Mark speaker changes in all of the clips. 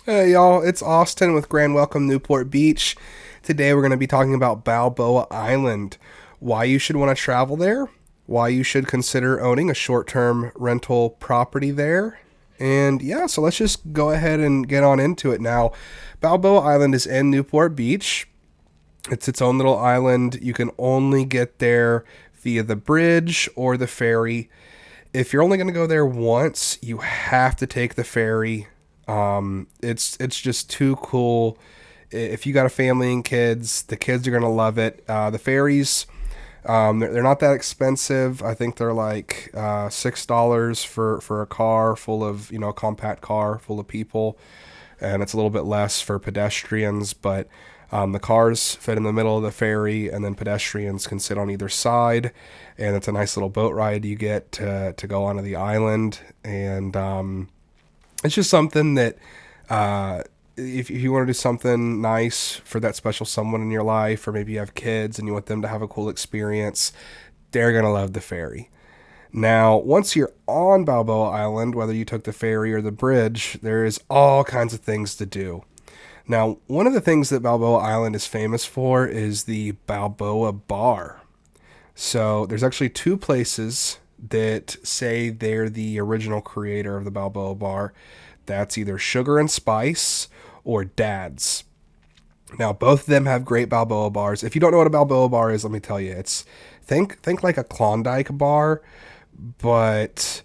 Speaker 1: Hey y'all, it's Austin with Grand Welcome Newport Beach. Today we're going to be talking about Balboa Island, why you should want to travel there, why you should consider owning a short term rental property there. And yeah, so let's just go ahead and get on into it now. Balboa Island is in Newport Beach. It's its own little island. You can only get there via the bridge or the ferry. If you're only going to go there once, you have to take the ferry. It's just too cool. If you got a family and kids, the kids are gonna love it. The ferries, they're not that expensive. I think they're like $6 for a car full of a compact car full of people, and it's a little bit less for pedestrians. But the cars fit in the middle of the ferry, and then pedestrians can sit on either side, and it's a nice little boat ride you get to go onto the island. And it's just something that if you want to do something nice for that special someone in your life, or maybe you have kids and you want them to have a cool experience, they're going to love the ferry. Now, once you're on Balboa Island, whether you took the ferry or the bridge, there is all kinds of things to do. Now, one of the things that Balboa Island is famous for is the Balboa Bar. So there's actually two places that say they're the original creator of the Balboa Bar. That's either Sugar and Spice or Dad's. Now, both of them have great Balboa bars. If you don't know what a Balboa bar is, let me tell you. It's think like a Klondike bar, but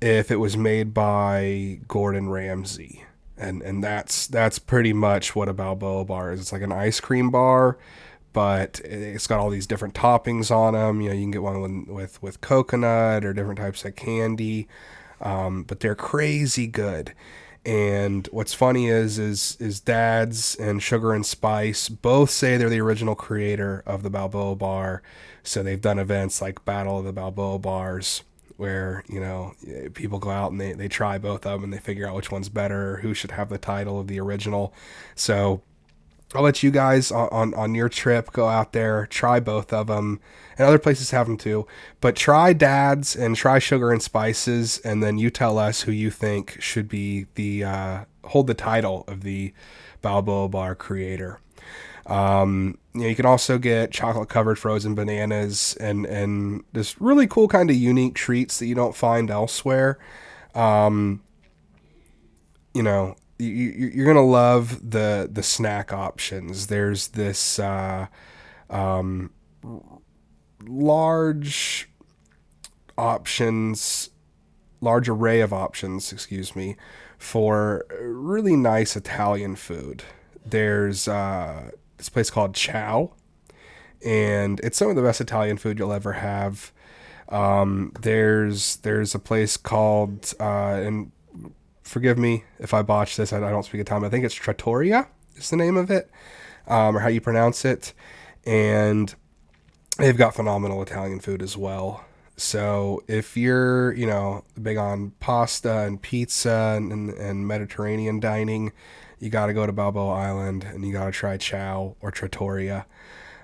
Speaker 1: if it was made by Gordon Ramsay. And that's pretty much what a Balboa bar is. It's like an ice cream bar, but it's got all these different toppings on them. You can get one with coconut or different types of candy, but they're crazy good. And what's funny is Dad's and Sugar and Spice both say they're the original creator of the Balboa Bar. So they've done events like Battle of the Balboa Bars, where people go out and they try both of them and they figure out which one's better, who should have the title of the original. So I'll let you guys on your trip go out there, try both of them, and other places have them too. But try Dad's and try Sugar and Spices, and then you tell us who you think should be the hold the title of the Balboa Bar creator. You can also get chocolate covered frozen bananas and this really cool kind of unique treats that you don't find elsewhere. Um, you're gonna love the snack options. There's this um, large options, large array of options, excuse me, for really nice Italian food. There's this place called Chow, and it's some of the best Italian food you'll ever have. There's a place called and forgive me if I botch this. I don't speak Italian. I think it's Trattoria is the name of it, or how you pronounce it. And they've got phenomenal Italian food as well. So if you're, big on pasta and pizza and Mediterranean dining, you got to go to Balboa Island and you got to try Chow or Trattoria.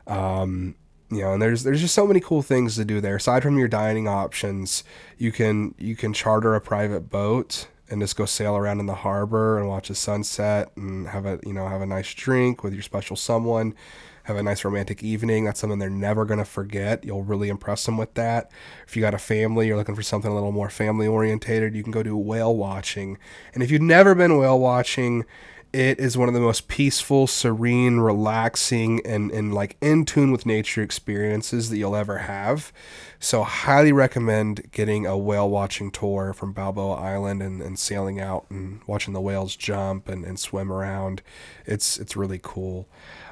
Speaker 1: And there's just so many cool things to do there. Aside from your dining options, you can charter a private boat and just go sail around in the harbor and watch the sunset and have a nice drink with your special someone, have a nice romantic evening. That's something they're never going to forget. You'll really impress them with that. If you got a family, you're looking for something a little more family orientated, you can go do whale watching. And if you've never been whale watching, it is one of the most peaceful, serene, relaxing, and like in tune with nature experiences that you'll ever have. So highly recommend getting a whale watching tour from Balboa Island and sailing out and watching the whales jump and swim around. It's really cool.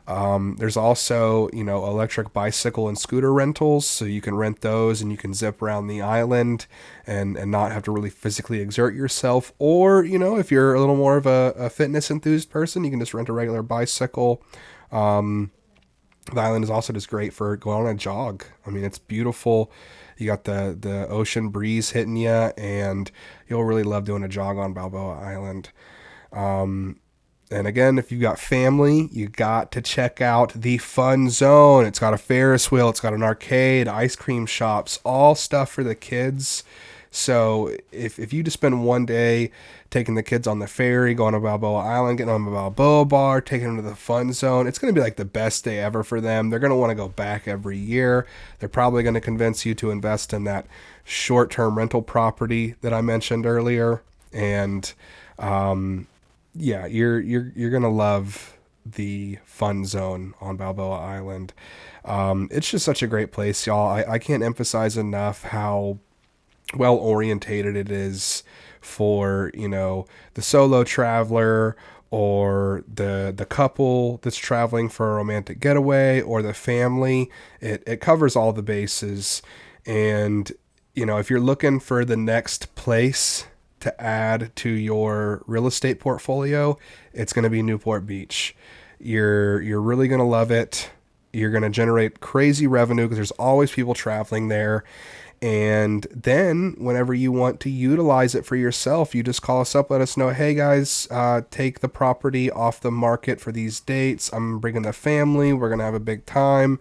Speaker 1: There's also, electric bicycle and scooter rentals, so you can rent those and you can zip around the island and not have to really physically exert yourself. Or, if you're a little more of a fitness enthused person, you can just rent a regular bicycle. The island is also just great for going on a jog. I mean, it's beautiful. You got the ocean breeze hitting you, and you'll really love doing a jog on Balboa Island. And again, if you've got family, you got to check out the Fun Zone. It's got a Ferris wheel, it's got an arcade, ice cream shops, all stuff for the kids. So if you just spend one day taking the kids on the ferry, going to Balboa Island, getting on the Balboa bar, taking them to the fun zone, it's going to be like the best day ever for them. They're going to want to go back every year. They're probably going to convince you to invest in that short-term rental property that I mentioned earlier. And yeah, you're going to love the fun zone on Balboa Island. It's just such a great place, y'all. I can't emphasize enough how well orientated it is for, the solo traveler, or the couple that's traveling for a romantic getaway, or the family. It covers all the bases. And if you're looking for the next place to add to your real estate portfolio, it's going to be Newport Beach. You're really going to love it. You're going to generate crazy revenue because there's always people traveling there. And then whenever you want to utilize it for yourself, you just call us up, let us know, hey guys, take the property off the market for these dates. I'm bringing the family. We're going to have a big time.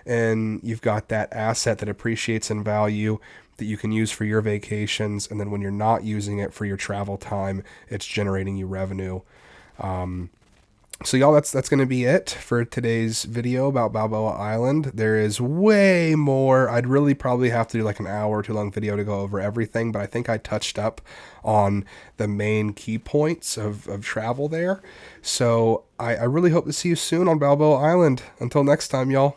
Speaker 1: And you've got that asset that appreciates in value that you can use for your vacations. And then when you're not using it for your travel time, it's generating you revenue. So y'all, that's going to be it for today's video about Balboa Island. There is way more. I'd really probably have to do like an hour or 2 long video to go over everything, but I think I touched up on the main key points of travel there. So I really hope to see you soon on Balboa Island. Until next time, y'all.